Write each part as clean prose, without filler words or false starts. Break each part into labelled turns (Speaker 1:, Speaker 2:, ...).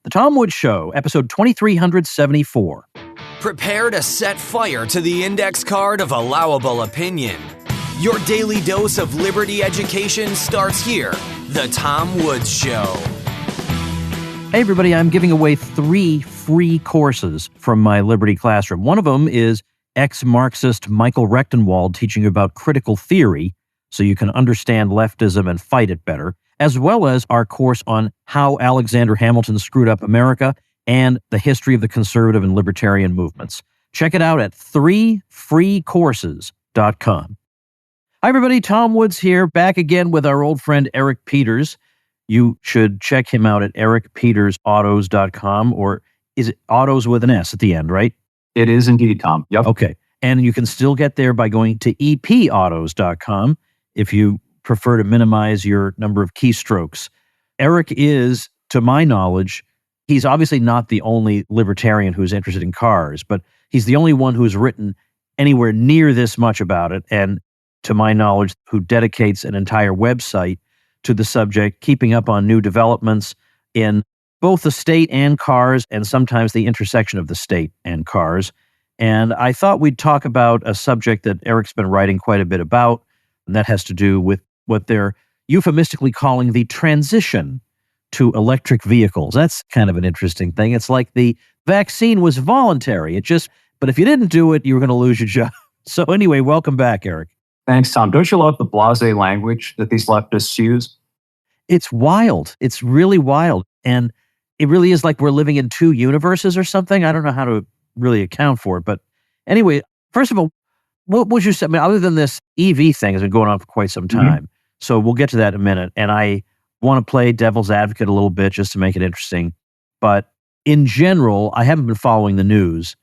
Speaker 1: The Tom Woods Show, episode 2374.
Speaker 2: Prepare to set fire to the index card of allowable opinion. Your daily dose of liberty education starts here. The Tom Woods Show.
Speaker 1: Hey, everybody, I'm giving away 3 free courses from my Liberty Classroom. One of them is ex-Marxist Michael Rechtenwald teaching you about critical theory so you can understand leftism and fight it better, as well as our course on how Alexander Hamilton screwed up America and the history of the conservative and libertarian movements. Check it out at 3freecourses.com. Hi, everybody. Tom Woods here, back again with our old friend Eric Peters. You should check him out at ericpetersautos.com, or is it autos with an S at the end, right?
Speaker 3: It is indeed, Tom. Yep.
Speaker 1: Okay. And you can still get there by going to epautos.com if you prefer to minimize your number of keystrokes. Eric is, to my knowledge, he's obviously not the only libertarian who's interested in cars, but he's the only one who's written anywhere near this much about it, and to my knowledge, who dedicates an entire website to the subject, keeping up on new developments in both the state and cars, and sometimes the intersection of the state and cars. And I thought we'd talk about a subject that Eric's been writing quite a bit about, and that has to do with what they're euphemistically calling the transition to electric vehicles. That's kind of an interesting thing. It's like the vaccine was voluntary. But if you didn't do it, you were going to lose your job. So anyway, welcome back, Eric.
Speaker 3: Thanks, Tom. Don't you love the blasé language that these leftists use?
Speaker 1: It's wild. It's really wild. And it really is like we're living in 2 universes or something. I don't know how to really account for it. But anyway, first of all, what would you say? I mean, other than this EV thing has been going on for quite some time. So we'll get to that in a minute. And I want to play devil's advocate a little bit just to make it interesting. But in general, I haven't been following the news.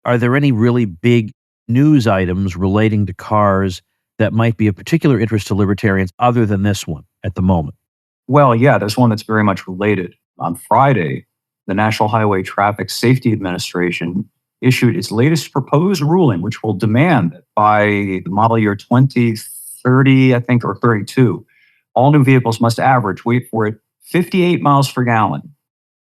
Speaker 1: Are there any really big news items relating to cars that might be of particular interest to libertarians other than this one at the moment?
Speaker 3: Well, yeah, there's one that's very much related. On Friday, the National Highway Traffic Safety Administration issued its latest proposed ruling, which will demand that by the model year 2030, I think, or 32, all new vehicles must average, wait for it, 58 miles per gallon.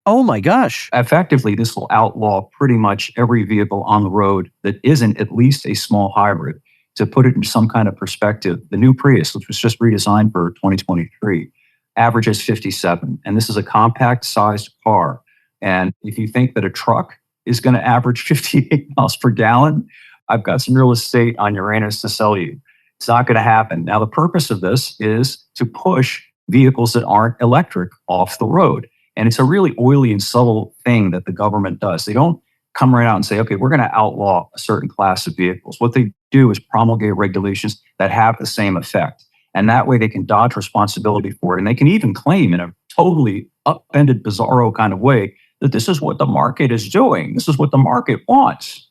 Speaker 1: Oh my gosh.
Speaker 3: Effectively, this will outlaw pretty much every vehicle on the road that isn't at least a small hybrid. To put it in some kind of perspective, the new Prius, which was just redesigned for 2023, averages 57. And this is a compact-sized car. And if you think that a truck is going to average 58 miles per gallon, I've got some real estate on Uranus to sell you. It's not going to happen. Now, the purpose of this is to push vehicles that aren't electric off the road. And it's a really oily and subtle thing that the government does. They don't come right out and say, okay, we're going to outlaw a certain class of vehicles. What they do is promulgate regulations that have the same effect. And that way they can dodge responsibility for it. And they can even claim in a totally upended, bizarro kind of way that this is what the market is doing. This is what the market wants.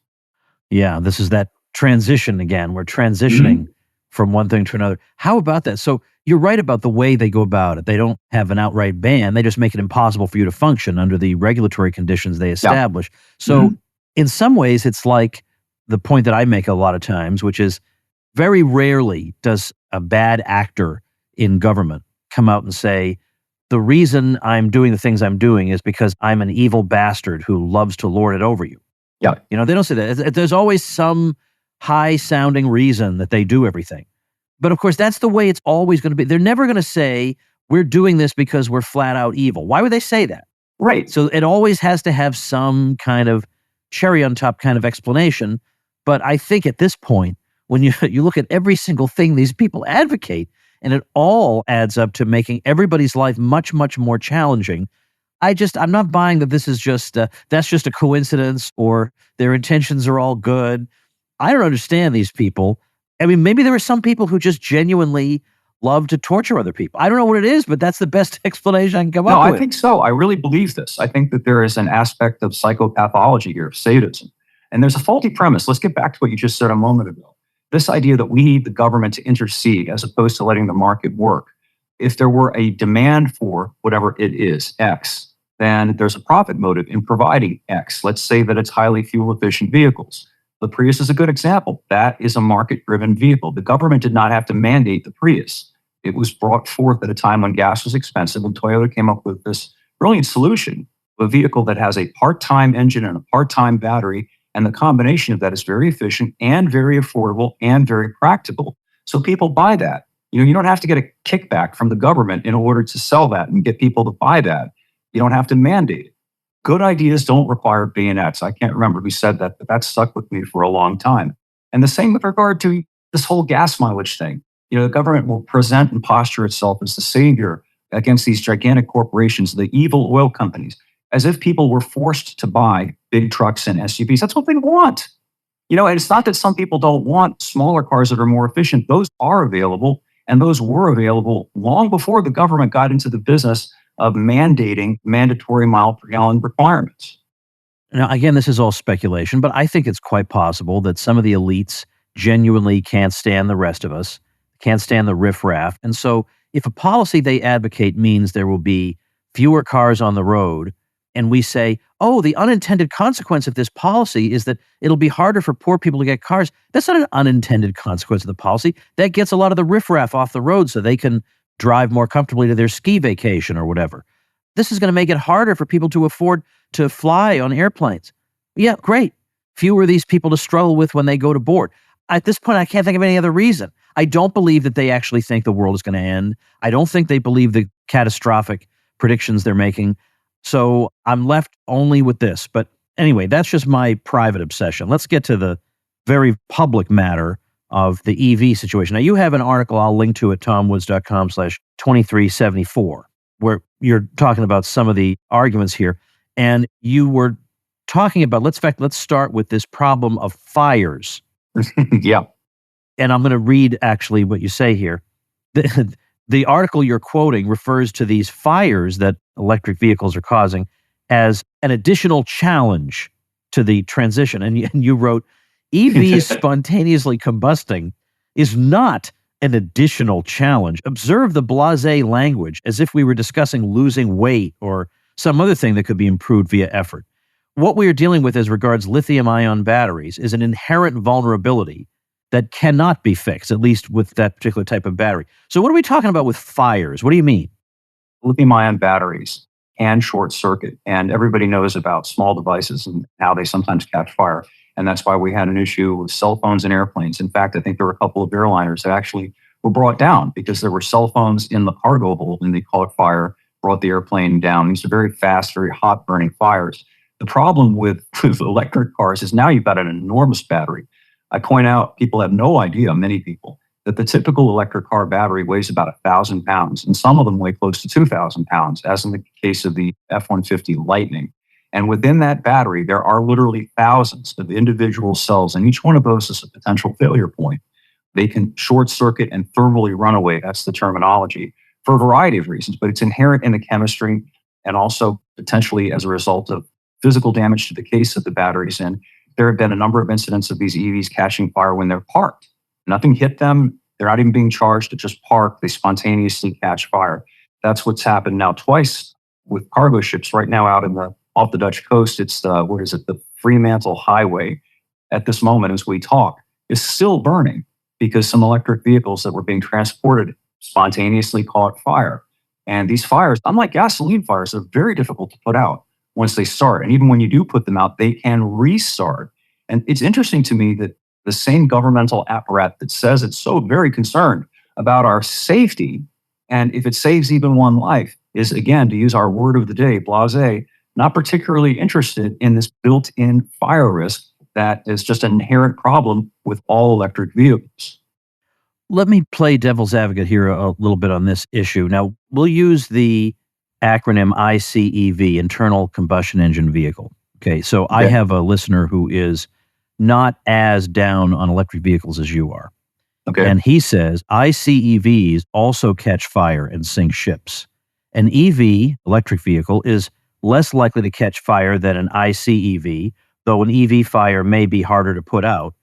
Speaker 1: Yeah, this is that transition again. We're transitioning from one thing to another. How about that? So you're right about the way they go about it. They don't have an outright ban. They just make it impossible for you to function under the regulatory conditions they establish. Yeah. So in some ways, it's like the point that I make a lot of times, which is very rarely does a bad actor in government come out and say, the reason I'm doing the things I'm doing is because I'm an evil bastard who loves to lord it over you.
Speaker 3: Yeah.
Speaker 1: You know, they don't say that. There's always some high-sounding reason that they do everything. But of course, that's the way it's always going to be. They're never going to say, we're doing this because we're flat out evil. Why would they say that?
Speaker 3: Right.
Speaker 1: So it always has to have some kind of cherry on top kind of explanation. But I think at this point, when you look at every single thing these people advocate, and it all adds up to making everybody's life much, much more challenging, I'm not buying that this is just, that's just a coincidence or their intentions are all good. I don't understand these people. I mean, maybe there are some people who just genuinely love to torture other people. I don't know what it is, but that's the best explanation I can come up with.
Speaker 3: No, I think so. I really believe this. I think that there is an aspect of psychopathology here, of sadism. And there's a faulty premise. Let's get back to what you just said a moment ago. This idea that we need the government to intercede as opposed to letting the market work. If there were a demand for whatever it is, X, then there's a profit motive in providing X. Let's say that it's highly fuel-efficient vehicles. The Prius is a good example. That is a market-driven vehicle. The government did not have to mandate the Prius. It was brought forth at a time when gas was expensive, and Toyota came up with this brilliant solution a vehicle that has a part-time engine and a part-time battery, and the combination of that is very efficient and very affordable and very practical. So people buy that. You don't have to get a kickback from the government in order to sell that and get people to buy that. You don't have to mandate it. Good ideas don't require bayonets. I can't remember who said that, but that stuck with me for a long time. And the same with regard to this whole gas mileage thing. The government will present and posture itself as the savior against these gigantic corporations, the evil oil companies, as if people were forced to buy big trucks and SUVs. That's what they want. And it's not that some people don't want smaller cars that are more efficient. Those are available, and those were available long before the government got into the business of mandating mandatory mile per gallon requirements.
Speaker 1: Now, again, this is all speculation, but I think it's quite possible that some of the elites genuinely can't stand the rest of us, can't stand the riffraff. And so if a policy they advocate means there will be fewer cars on the road, and we say, oh, the unintended consequence of this policy is that it'll be harder for poor people to get cars. That's not an unintended consequence of the policy. That gets a lot of the riffraff off the road so they can drive more comfortably to their ski vacation or whatever. This is going to make it harder for people to afford to fly on airplanes. Yeah, great. Fewer of these people to struggle with when they go to board. At this point, I can't think of any other reason. I don't believe that they actually think the world is going to end. I don't think they believe the catastrophic predictions they're making. So I'm left only with this. But anyway, that's just my private obsession. Let's get to the very public matter of the EV situation. Now, you have an article I'll link to at tomwoods.com/2374, where you're talking about some of the arguments here. And you were talking about, let's start with this problem of fires.
Speaker 3: Yeah.
Speaker 1: And I'm going to read actually what you say here. The article you're quoting refers to these fires that electric vehicles are causing as an additional challenge to the transition. And you wrote, EVs spontaneously combusting is not an additional challenge. Observe the blasé language as if we were discussing losing weight or some other thing that could be improved via effort. What we are dealing with as regards lithium-ion batteries is an inherent vulnerability that cannot be fixed, at least with that particular type of battery. So what are we talking about with fires? What do you mean?
Speaker 3: Lithium-ion batteries can short circuit, and everybody knows about small devices and how they sometimes catch fire. And that's why we had an issue with cell phones and airplanes. In fact, I think there were a couple of airliners that actually were brought down because there were cell phones in the cargo hold and they caught fire, brought the airplane down. These are very fast, very hot burning fires. The problem with electric cars is now you've got an enormous battery. I point out, people have no idea, many people, that the typical electric car battery weighs about 1,000 pounds, and some of them weigh close to 2,000 pounds, as in the case of the F-150 Lightning. And within that battery, there are literally thousands of individual cells, and each one of those is a potential failure point. They can short circuit and thermally run away, that's the terminology, for a variety of reasons, but it's inherent in the chemistry and also potentially as a result of physical damage to the case of the batteries. And there have been a number of incidents of these EVs catching fire when they're parked. Nothing hit them. They're not even being charged. It's just parked. They spontaneously catch fire. That's what's happened now twice with cargo ships right now out off the Dutch coast. It's the Fremantle Highway at this moment as we talk is still burning because some electric vehicles that were being transported spontaneously caught fire. And these fires, unlike gasoline fires, are very difficult to put out once they start. And even when you do put them out, they can restart. And it's interesting to me that the same governmental apparatus that says it's so very concerned about our safety, and if it saves even one life, is, again, to use our word of the day, blasé, not particularly interested in this built-in fire risk that is just an inherent problem with all electric vehicles.
Speaker 1: Let me play devil's advocate here a little bit on this issue. Now, we'll use the acronym ICEV, internal combustion engine vehicle. Okay, so I have a listener who is not as down on electric vehicles as you are.
Speaker 3: Okay.
Speaker 1: And he says ICEVs also catch fire and sink ships. An EV, electric vehicle, is less likely to catch fire than an ICEV, though an EV fire may be harder to put out.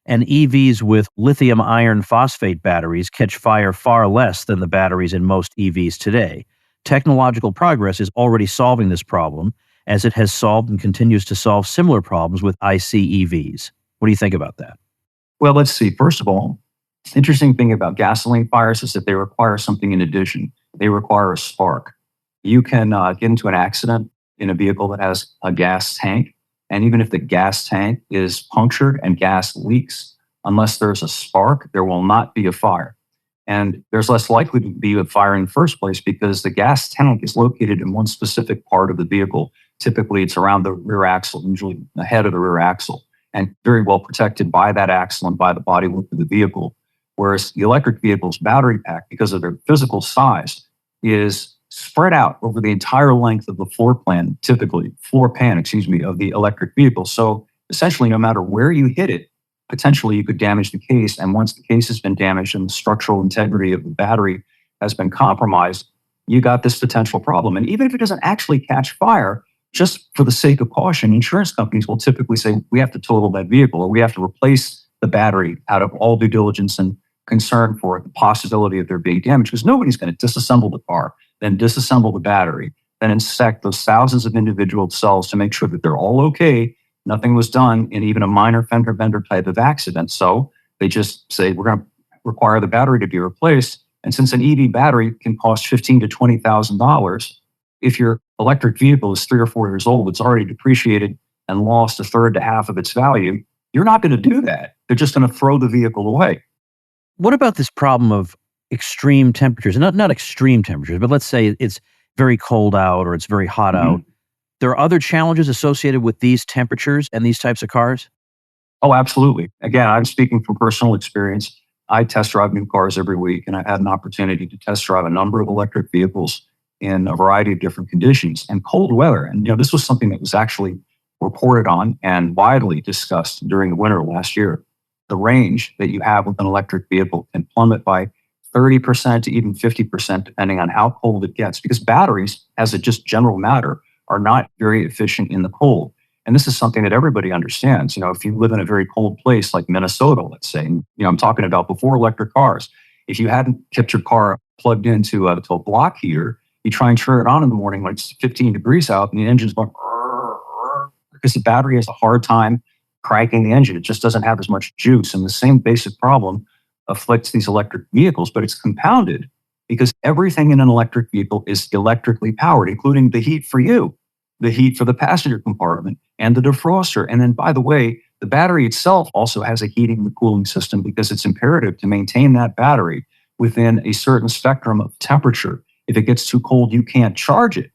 Speaker 1: And EVs with lithium iron phosphate batteries catch fire far less than the batteries in most EVs today. Technological progress is already solving this problem, as it has solved and continues to solve similar problems with ICEVs. What do you think about that?
Speaker 3: Well, let's see. First of all, the interesting thing about gasoline fires is that they require something in addition. They require a spark. You can get into an accident in a vehicle that has a gas tank. And even if the gas tank is punctured and gas leaks, unless there's a spark, there will not be a fire. And there's less likely to be a fire in the first place because the gas tank is located in one specific part of the vehicle. Typically, it's around the rear axle, usually the head of the rear axle, and very well protected by that axle and by the bodywork of the vehicle. Whereas the electric vehicle's battery pack, because of their physical size, is spread out over the entire length of the floor pan, of the electric vehicle. So essentially, no matter where you hit it, potentially you could damage the case. And once the case has been damaged and the structural integrity of the battery has been compromised, you got this potential problem. And even if it doesn't actually catch fire, just for the sake of caution, insurance companies will typically say, we have to total that vehicle, or we have to replace the battery out of all due diligence and concern for the possibility of there being damage, because nobody's going to disassemble the car, then disassemble the battery, then inspect those thousands of individual cells to make sure that they're all okay. Nothing was done in even a minor fender bender type of accident. So they just say, we're going to require the battery to be replaced. And since an EV battery can cost $15,000 to $20,000, if your electric vehicle is 3 or 4 years old, it's already depreciated and lost a third to half of its value, you're not going to do that. They're just going to throw the vehicle away.
Speaker 1: What about this problem of extreme temperatures? Not extreme temperatures, but let's say it's very cold out or it's very hot out. There are other challenges associated with these temperatures and these types of cars?
Speaker 3: Oh, absolutely. Again, I'm speaking from personal experience. I test drive new cars every week, and I've had an opportunity to test drive a number of electric vehicles in a variety of different conditions and cold weather. And this was something that was actually reported on and widely discussed during the winter last year. The range that you have with an electric vehicle can plummet by 30% to even 50%, depending on how cold it gets, because batteries, as a just general matter, are not very efficient in the cold. And this is something that everybody understands. If you live in a very cold place like Minnesota, let's say, I'm talking about before electric cars, if you hadn't kept your car plugged into a block heater, you try and turn it on in the morning when it's 15 degrees out and the engine's going, because the battery has a hard time cranking the engine. It just doesn't have as much juice. And the same basic problem afflicts these electric vehicles, but it's compounded because everything in an electric vehicle is electrically powered, including the heat for you, the heat for the passenger compartment, and the defroster. And then, by the way, the battery itself also has a heating and cooling system because it's imperative to maintain that battery within a certain spectrum of temperature. If it gets too cold, you can't charge it.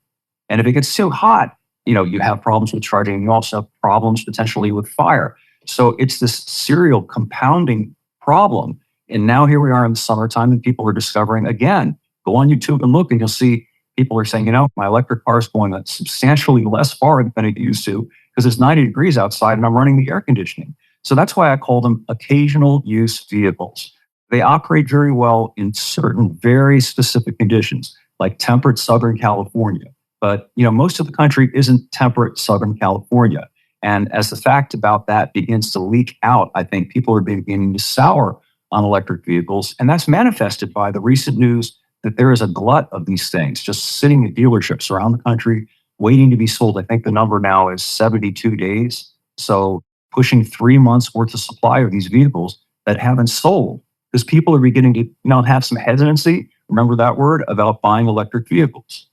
Speaker 3: And if it gets too hot, you have problems with charging. You also have problems potentially with fire. So it's this serial compounding problem. And now here we are in the summertime and people are discovering, again, go on YouTube and look and you'll see people are saying, my electric car is going substantially less far than it used to because it's 90 degrees outside and I'm running the air conditioning. So that's why I call them occasional use vehicles. They operate very well in certain very specific conditions, like temperate Southern California. But, most of the country isn't temperate Southern California. And as the fact about that begins to leak out, I think people are beginning to sour on electric vehicles. And that's manifested by the recent news that there is a glut of these things just sitting at dealerships around the country waiting to be sold. I think the number now is 72 days. So pushing 3 months worth of supply of these vehicles that haven't sold because people are beginning to have some hesitancy, remember that word, about buying electric vehicles.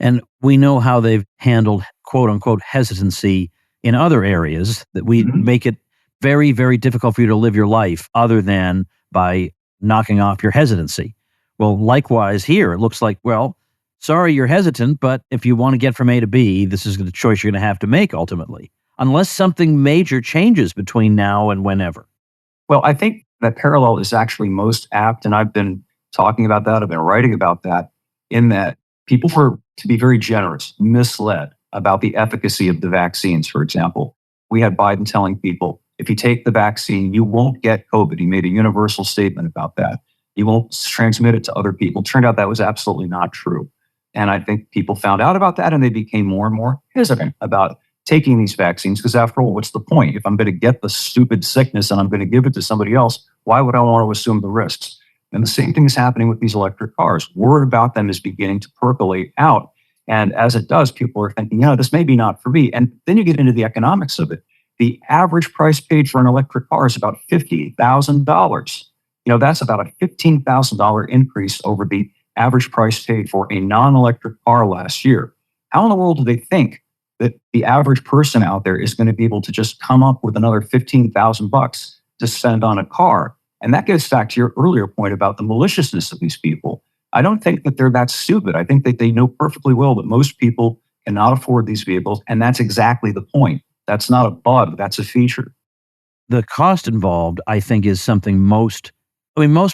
Speaker 1: And we know how they've handled quote unquote hesitancy in other areas that we make it very, very difficult for you to live your life other than by knocking off your hesitancy. Well, likewise here, it looks like, sorry, you're hesitant, but if you want to get from A to B, this is the choice you're going to have to make ultimately, unless something major changes between now and whenever.
Speaker 3: Well, I think that parallel is actually most apt, and I've been talking about that, I've been writing about that, in that people were, to be very generous, misled about the efficacy of the vaccines, for example. We had Biden telling people, if you take the vaccine, you won't get COVID. He made a universal statement about that. You won't transmit it to other people. Turned out that was absolutely not true. And I think people found out about that and they became more and more hesitant about taking these vaccines because after all, what's the point? If I'm going to get the stupid sickness and I'm going to give it to somebody else, why would I want to assume the risks? And the same thing is happening with these electric cars. Word about them is beginning to percolate out. And as it does, people are thinking, this may be not for me. And then you get into the economics of it. The average price paid for an electric car is about $50,000. That's about a $15,000 increase over the average price paid for a non-electric car last year. How in the world do they think that the average person out there is going to be able to just come up with another $15,000 to spend on a car? And that gets back to your earlier point about the maliciousness of these people. I don't think that they're that stupid. I think that they know perfectly well that most people cannot afford these vehicles. And that's exactly the point. That's not a bug, that's a feature.
Speaker 1: The cost involved, I think, is something most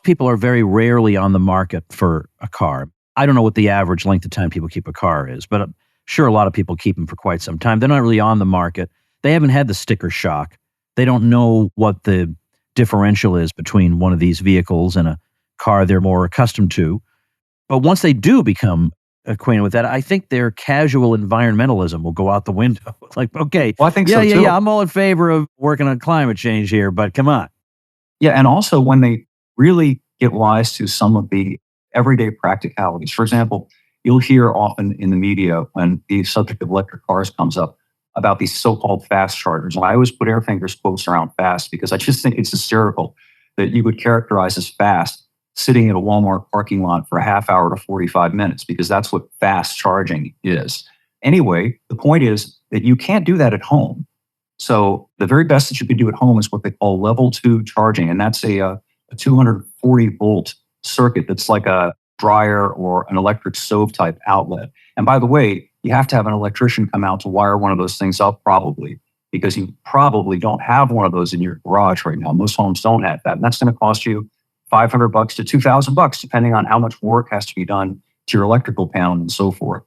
Speaker 1: people are very rarely on the market for a car. I don't know what the average length of time people keep a car is, but I'm sure a lot of people keep them for quite some time. They're not really on the market. They haven't had the sticker shock. They don't know what the differential is between one of these vehicles and a car they're more accustomed to. But once they do become acquainted with that, I think their casual environmentalism will go out the window. It's like, okay,
Speaker 3: Well, I think so too.
Speaker 1: I'm all in favor of working on climate change here, but come on.
Speaker 3: Yeah, and also when they really get wise to some of the everyday practicalities. For example, you'll hear often in the media when the subject of electric cars comes up about these so-called fast chargers. And I always put air fingers quotes around fast because I just think it's hysterical that you would characterize as fast sitting in a Walmart parking lot for a half hour to 45 minutes, because that's what fast charging is. Anyway, the point is that you can't do that at home. So the very best that you can do at home is what they call level 2 charging. And that's a 240 volt circuit that's like a dryer or an electric stove type outlet. And by the way, you have to have an electrician come out to wire one of those things up probably, because you probably don't have one of those in your garage right now. Most homes don't have that. And that's going to cost you $500 to $2,000, depending on how much work has to be done to your electrical panel and so forth.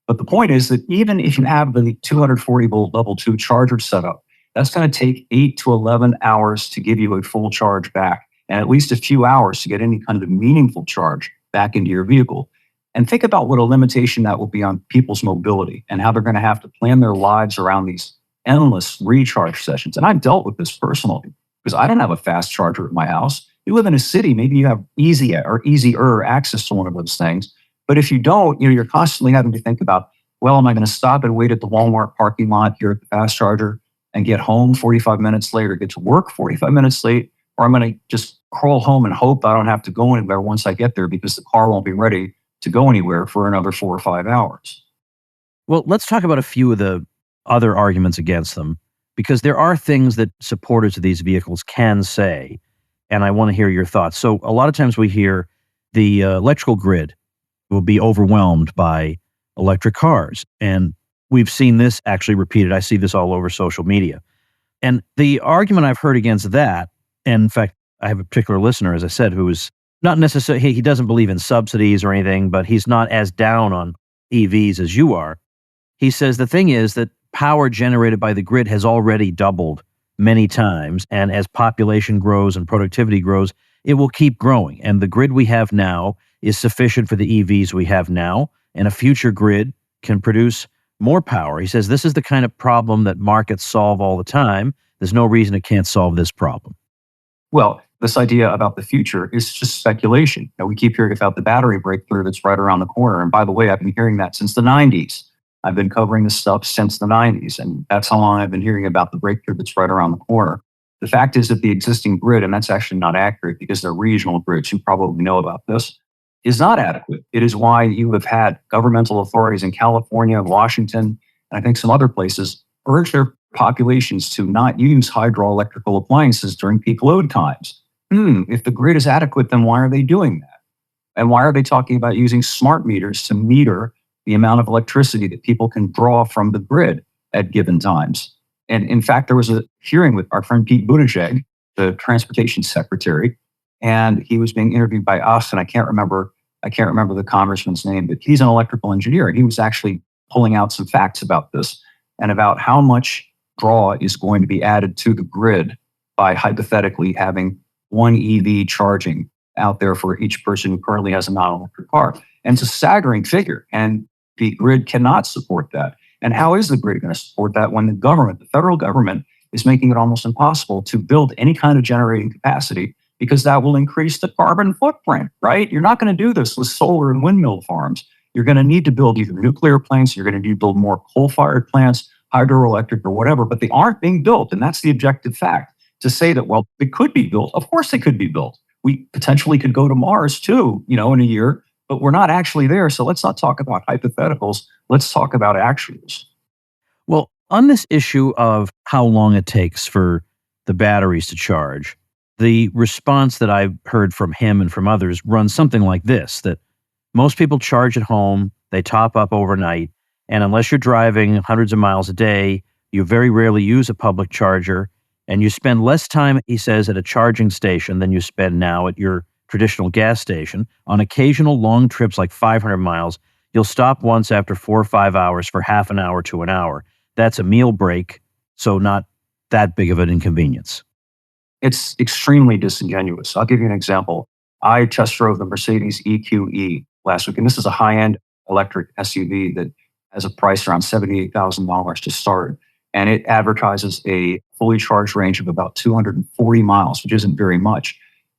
Speaker 3: But the point is that even if you have the 240 volt level 2 charger set up, that's going to take 8 to 11 hours to give you a full charge back, and at least a few hours to get any kind of meaningful charge back into your vehicle. And think about what a limitation that will be on people's mobility and how they're going to have to plan their lives around these endless recharge sessions. And I've dealt with this personally because I don't have a fast charger at my house. You live in a city, maybe you have easier access to one of those things. But if you don't, you're constantly having to think about, well, am I going to stop and wait at the Walmart parking lot here at the fast charger and get home 45 minutes late, or get to work 45 minutes late? Or I'm going to just crawl home and hope I don't have to go anywhere once I get there because the car won't be ready to go anywhere for another 4 or 5 hours.
Speaker 1: Well, let's talk about a few of the other arguments against them, because there are things that supporters of these vehicles can say, and I want to hear your thoughts. So a lot of times we hear the electrical grid will be overwhelmed by electric cars, and we've seen this actually repeated. I see this all over social media. And the argument I've heard against that, and in fact, I have a particular listener, as I said, who is not necessarily, he doesn't believe in subsidies or anything, but he's not as down on EVs as you are. He says the thing is that power generated by the grid has already doubled many times, and as population grows and productivity grows, it will keep growing. And the grid we have now is sufficient for the EVs we have now, and a future grid can produce more power. He says this is the kind of problem that markets solve all the time. There's no reason it can't solve this problem.
Speaker 3: Well, this idea about the future is just speculation. We keep hearing about the battery breakthrough that's right around the corner. And by the way, I've been hearing that since the 90s. I've been covering this stuff since the 90s, and that's how long I've been hearing about the breakthrough that's right around the corner. The fact is that the existing grid, and that's actually not accurate because they're regional grids, you probably know about this, is not adequate. It is why you have had governmental authorities in California, Washington, and I think some other places urge their populations to not use hydroelectrical appliances during peak load times. If the grid is adequate, then why are they doing that? And why are they talking about using smart meters to meter the amount of electricity that people can draw from the grid at given times? And in fact, there was a hearing with our friend Pete Buttigieg, the transportation secretary, and he was being interviewed by us, and I can't remember the congressman's name, but he's an electrical engineer, and he was actually pulling out some facts about this and about how much draw is going to be added to the grid by hypothetically having one EV charging out there for each person who currently has a non-electric car. And it's a staggering figure, and the grid cannot support that. And how is the grid going to support that when the federal government, is making it almost impossible to build any kind of generating capacity, because that will increase the carbon footprint, right? You're not going to do this with solar and windmill farms. You're going to need to build either nuclear plants, you're going to need to build more coal-fired plants, hydroelectric or whatever, but they aren't being built. And that's the objective fact. To say that, well, it could be built. Of course they could be built. We potentially could go to Mars too, in a year, but we're not actually there. So let's not talk about hypotheticals. Let's talk about actuals.
Speaker 1: Well, on this issue of how long it takes for the batteries to charge, the response that I've heard from him and from others runs something like this, that most people charge at home, they top up overnight, and unless you're driving hundreds of miles a day, you very rarely use a public charger, and you spend less time, he says, at a charging station than you spend now at your traditional gas station. On occasional long trips like 500 miles, you'll stop once after 4 or 5 hours for half an hour to an hour. That's a meal break, so not that big of an inconvenience.
Speaker 3: It's extremely disingenuous. I'll give you an example. I test drove the Mercedes EQE last week, and this is a high-end electric SUV that has a price around $78,000 to start. And it advertises a fully charged range of about 240 miles, which isn't very much.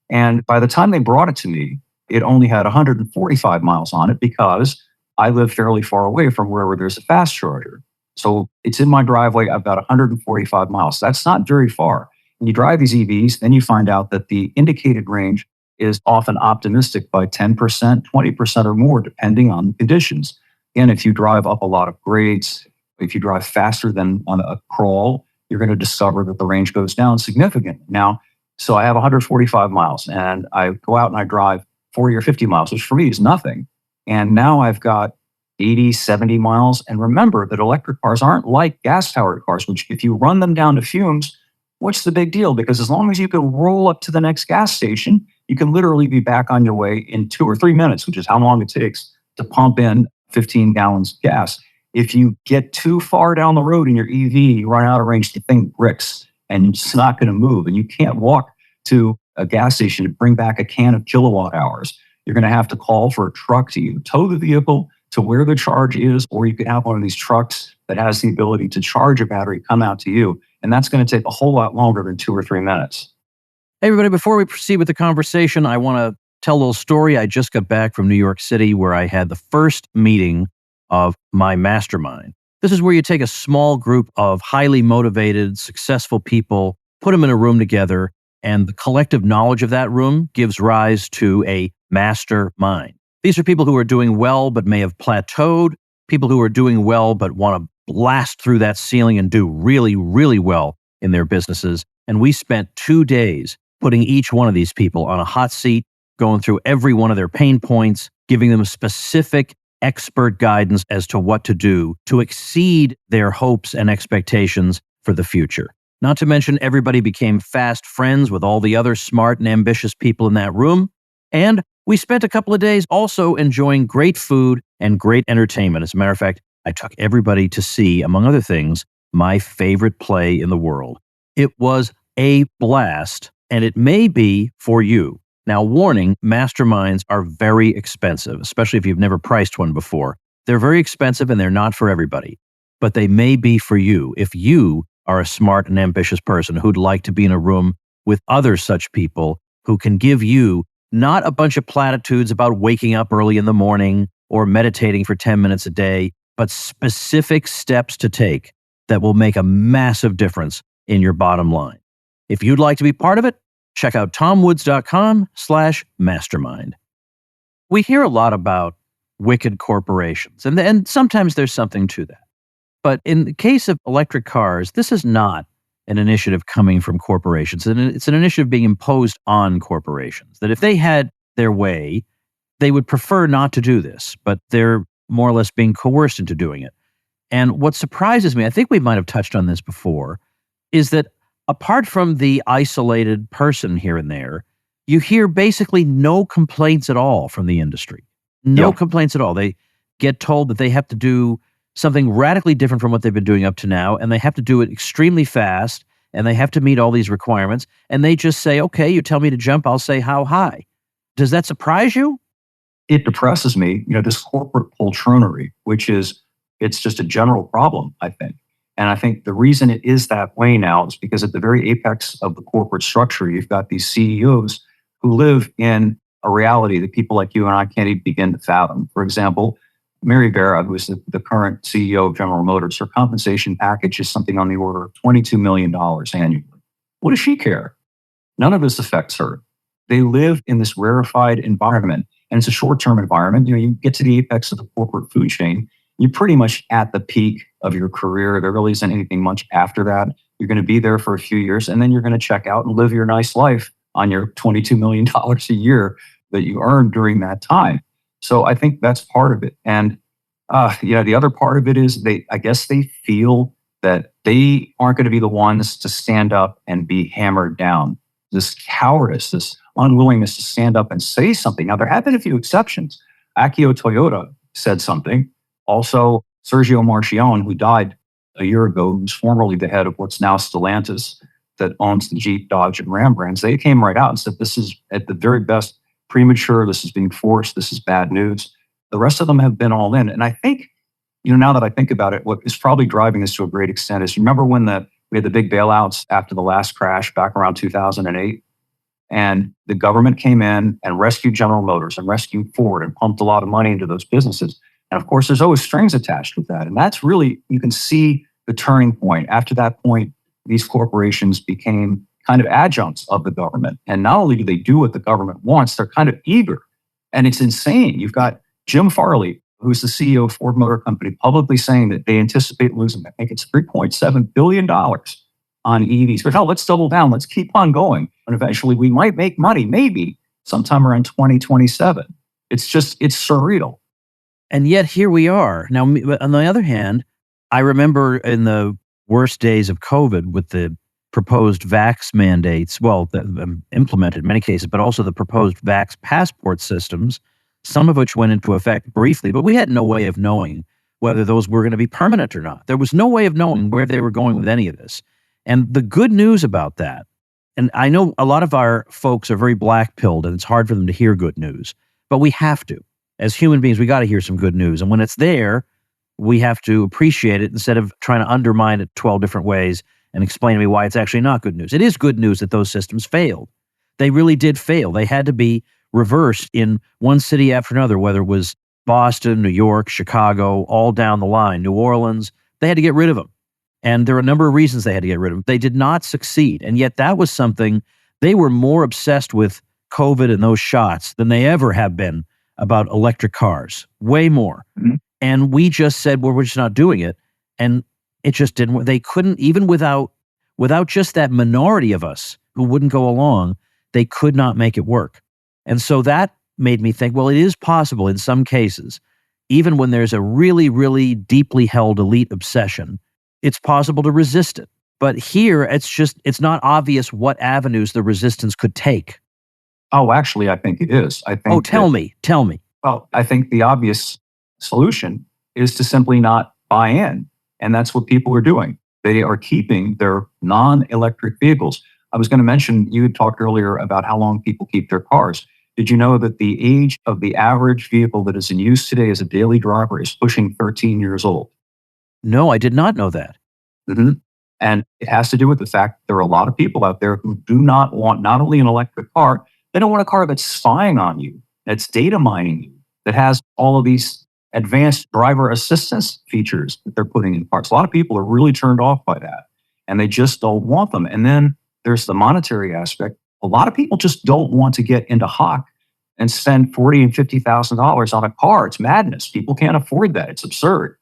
Speaker 3: And by the time they brought it to me, it only had 145 miles on it because I live fairly far away from wherever there's a fast charger. So it's in my driveway. I've got 145 miles. That's not very far. And you drive these EVs, then you find out that the indicated range is often optimistic by 10%, 20% or more, depending on the conditions. And if you drive up a lot of grades, if you drive faster than on a crawl, you're going to discover that the range goes down significantly. Now, so I have 145 miles and I go out and I drive 40 or 50 miles, which for me is nothing. And now I've got 80, 70 miles. And remember that electric cars aren't like gas-powered cars, which if you run them down to fumes, what's the big deal? Because as long as you can roll up to the next gas station, you can literally be back on your way in 2 or 3 minutes, which is how long it takes to pump in 15 gallons of gas. If you get too far down the road in your EV, you run out of range, the thing bricks and it's not going to move. And you can't walk to a gas station to bring back a can of kilowatt hours. You're going to have to call for a truck to either tow the vehicle to where the charge is, or you could have one of these trucks that has the ability to charge a battery come out to you. And that's going to take a whole lot longer than 2 or 3 minutes.
Speaker 1: Hey, everybody, before we proceed with the conversation, I want to tell a little story. I just got back from New York City where I had the first meeting of my Mastermind. This is where you take a small group of highly motivated, successful people, put them in a room together, and the collective knowledge of that room gives rise to a mastermind. These are people who are doing well but may have plateaued, people who are doing well but want to blast through that ceiling and do really, really well in their businesses. And we spent 2 days putting each one of these people on a hot seat, going through every one of their pain points, giving them specific expert guidance as to what to do to exceed their hopes and expectations for the future. Not to mention, everybody became fast friends with all the other smart and ambitious people in that room. And we spent a couple of days also enjoying great food and great entertainment. As a matter of fact, I took everybody to see, among other things, my favorite play in the world. It was a blast, and it may be for you. Now, warning, masterminds are very expensive, especially if you've never priced one before. They're very expensive and they're not for everybody, but they may be for you if you are a smart and ambitious person who'd like to be in a room with other such people who can give you not a bunch of platitudes about waking up early in the morning or meditating for 10 minutes a day, but specific steps to take that will make a massive difference in your bottom line. If you'd like to be part of it, check out tomwoods.com/mastermind. We hear a lot about wicked corporations, and sometimes there's something to that. But in the case of electric cars, this is not an initiative coming from corporations. And it's an initiative being imposed on corporations, that if they had their way, they would prefer not to do this, but they're more or less being coerced into doing it. And what surprises me, I think we might have touched on this before, is that apart from the isolated person here and there, you hear basically no complaints at all from the industry. No complaints at all. They get told that they have to do something radically different from what they've been doing up to now, and they have to do it extremely fast, and they have to meet all these requirements, and they just say, okay, you tell me to jump, I'll say how high. Does that surprise you?
Speaker 3: It depresses me, this corporate poltronery, which is, it's just a general problem, I think. And I think the reason it is that way now is because at the very apex of the corporate structure, you've got these CEOs who live in a reality that people like you and I can't even begin to fathom. For example, Mary Barra, who is the current CEO of General Motors, her compensation package is something on the order of $22 million annually. What does she care? None of this affects her. They live in this rarefied environment. and it's a short-term environment. You get to the apex of the corporate food chain, you're pretty much at the peak of your career. There really isn't anything much after that. You're going to be there for a few years, and then you're going to check out and live your nice life on your $22 million a year that you earned during that time. So I think that's part of it. And the other part of it is I guess they feel that they aren't going to be the ones to stand up and be hammered down. This cowardice, this unwillingness to stand up and say something. Now, there have been a few exceptions. Akio Toyoda said something. Also, Sergio Marchionne, who died a year ago, who's formerly the head of what's now Stellantis, that owns the Jeep, Dodge, and Ram brands, they came right out and said, this is at the very best premature, this is being forced, this is bad news. The rest of them have been all in. And I think, now that I think about it, what is probably driving this to a great extent is, remember when we had the big bailouts after the last crash back around 2008? And the government came in and rescued General Motors and rescued Ford and pumped a lot of money into those businesses. And of course, there's always strings attached with that. And that's really, you can see the turning point. After that point, these corporations became kind of adjuncts of the government. And not only do they do what the government wants, they're kind of eager. And it's insane. You've got Jim Farley, who's the CEO of Ford Motor Company, publicly saying that they anticipate losing, I think it's $3.7 billion on EVs. But let's double down. Let's keep on going. And eventually we might make money, maybe sometime around 2027. It's surreal.
Speaker 1: And yet here we are. Now, on the other hand, I remember in the worst days of COVID with the proposed vax mandates, implemented in many cases, but also the proposed vax passport systems, some of which went into effect briefly, but we had no way of knowing whether those were going to be permanent or not. There was no way of knowing where they were going with any of this. And the good news about that, and I know a lot of our folks are very black-pilled and it's hard for them to hear good news, but we have to. As human beings, we got to hear some good news. And when it's there, we have to appreciate it instead of trying to undermine it 12 different ways and explain to me why it's actually not good news. It is good news that those systems failed. They really did fail. They had to be reversed in one city after another, whether it was Boston, New York, Chicago, all down the line, New Orleans. They had to get rid of them. And there are a number of reasons they had to get rid of them. They did not succeed. And yet that was something, they were more obsessed with COVID and those shots than they ever have been about electric cars, way more. Mm-hmm. And we just said, well, we're just not doing it. And it just didn't work. They couldn't, even without just that minority of us who wouldn't go along, they could not make it work. And so that made me think, well, it is possible in some cases, even when there's a really, really deeply held elite obsession, it's possible to resist it. But here, it's not obvious what avenues the resistance could take.
Speaker 3: Oh, actually, I think it is.
Speaker 1: Tell me.
Speaker 3: Well, I think the obvious solution is to simply not buy in. And that's what people are doing. They are keeping their non-electric vehicles. I was going to mention, you had talked earlier about how long people keep their cars. Did you know that the age of the average vehicle that is in use today as a daily driver is pushing 13 years old?
Speaker 1: No, I did not know that.
Speaker 3: Mm-hmm. And it has to do with the fact there are a lot of people out there who do not want not only an electric car, they don't want a car that's spying on you, that's data mining you, that has all of these advanced driver assistance features that they're putting in cars. A lot of people are really turned off by that, and they just don't want them. And then there's the monetary aspect. A lot of people just don't want to get into hock and spend $40,000 and $50,000 on a car. It's madness. People can't afford that. It's absurd.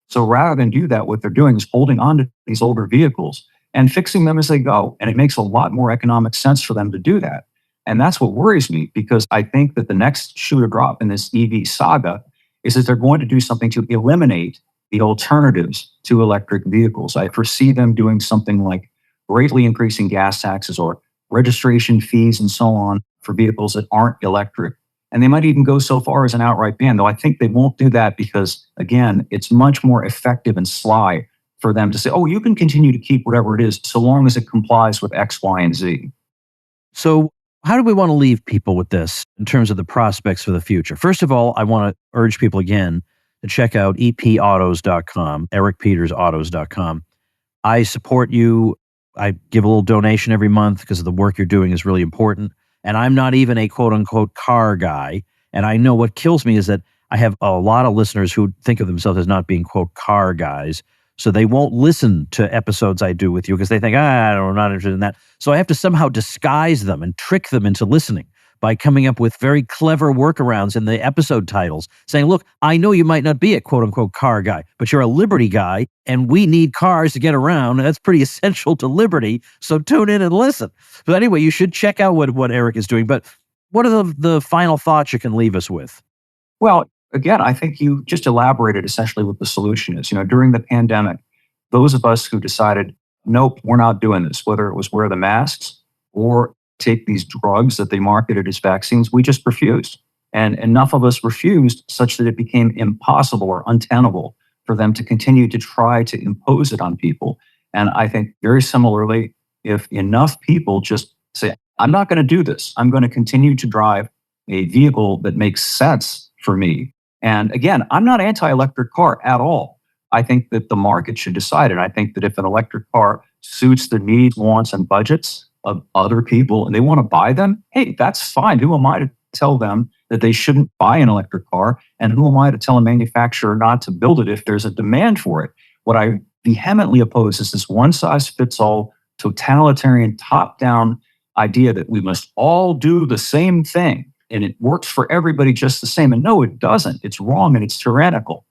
Speaker 3: So rather than do that, what they're doing is holding on to these older vehicles and fixing them as they go. And it makes a lot more economic sense for them to do that. And that's what worries me, because I think that the next shoe to drop in this EV saga is that they're going to do something to eliminate the alternatives to electric vehicles. I foresee them doing something like greatly increasing gas taxes or registration fees and so on for vehicles that aren't electric. And they might even go so far as an outright ban, though I think they won't do that because, again, it's much more effective and sly for them to say, oh, you can continue to keep whatever it is so long as it complies with X, Y, and Z.
Speaker 1: So how do we want to leave people with this in terms of the prospects for the future? First of all, I want to urge people again to check out epautos.com, ericpetersautos.com. I support you. I give a little donation every month because of the work you're doing is really important. And I'm not even a quote unquote car guy. And I know what kills me is that I have a lot of listeners who think of themselves as not being quote car guys. So they won't listen to episodes I do with you because they think, I'm not interested in that. So I have to somehow disguise them and trick them into listening. by coming up with very clever workarounds in the episode titles, saying, look, I know you might not be a quote-unquote car guy, but you're a liberty guy, and we need cars to get around, and that's pretty essential to liberty, so tune in and listen. But anyway, you should check out what Eric is doing. But what are the final thoughts you can leave us with?
Speaker 3: Well, again, I think you just elaborated essentially what the solution is. During the pandemic, those of us who decided, nope, we're not doing this, whether it was wear the masks or take these drugs that they marketed as vaccines, we just refused. And enough of us refused such that it became impossible or untenable for them to continue to try to impose it on people. And I think very similarly, if enough people just say, I'm not going to do this, I'm going to continue to drive a vehicle that makes sense for me. And again, I'm not anti-electric car at all. I think that the market should decide it. I think that if an electric car suits the needs, wants, and budgets of other people and they want to buy them, hey, that's fine. Who am I to tell them that they shouldn't buy an electric car? And who am I to tell a manufacturer not to build it if there's a demand for it? What I vehemently oppose is this one-size-fits-all, totalitarian, top-down idea that we must all do the same thing and it works for everybody just the same. And no, it doesn't. It's wrong and it's tyrannical.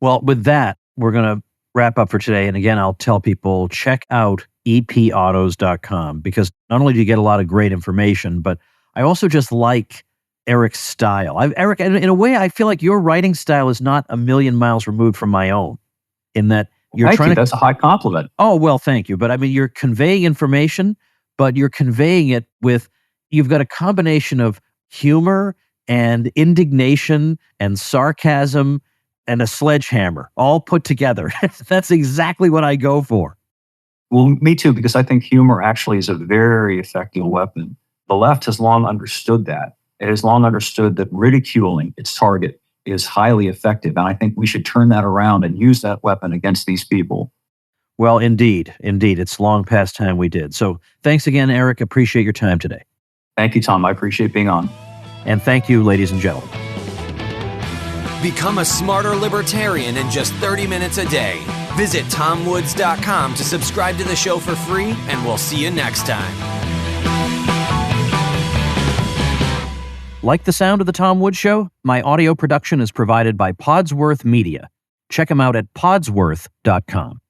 Speaker 1: Well, with that, we're going to wrap up for today. And again, I'll tell people, check out epautos.com, because not only do you get a lot of great information, but I also just like Eric's style. Eric, in a way, I feel like your writing style is not a million miles removed from my own, in that you're trying to...
Speaker 3: That's a high compliment.
Speaker 1: Oh, well, thank you. But I mean, you're conveying information, but you're conveying it with, you've got a combination of humor and indignation and sarcasm and a sledgehammer all put together. That's exactly what I go for.
Speaker 3: Well, me too, because I think humor actually is a very effective weapon. The left has long understood that. It has long understood that ridiculing its target is highly effective. And I think we should turn that around and use that weapon against these people.
Speaker 1: Well, indeed. It's long past time we did. So thanks again, Eric. Appreciate your time today.
Speaker 3: Thank you, Tom. I appreciate being on.
Speaker 1: And thank you, ladies and gentlemen.
Speaker 2: Become a smarter libertarian in just 30 minutes a day. Visit TomWoods.com to subscribe to the show for free, and we'll see you next time.
Speaker 1: Like the sound of The Tom Woods Show? My audio production is provided by Podsworth Media. Check them out at Podsworth.com.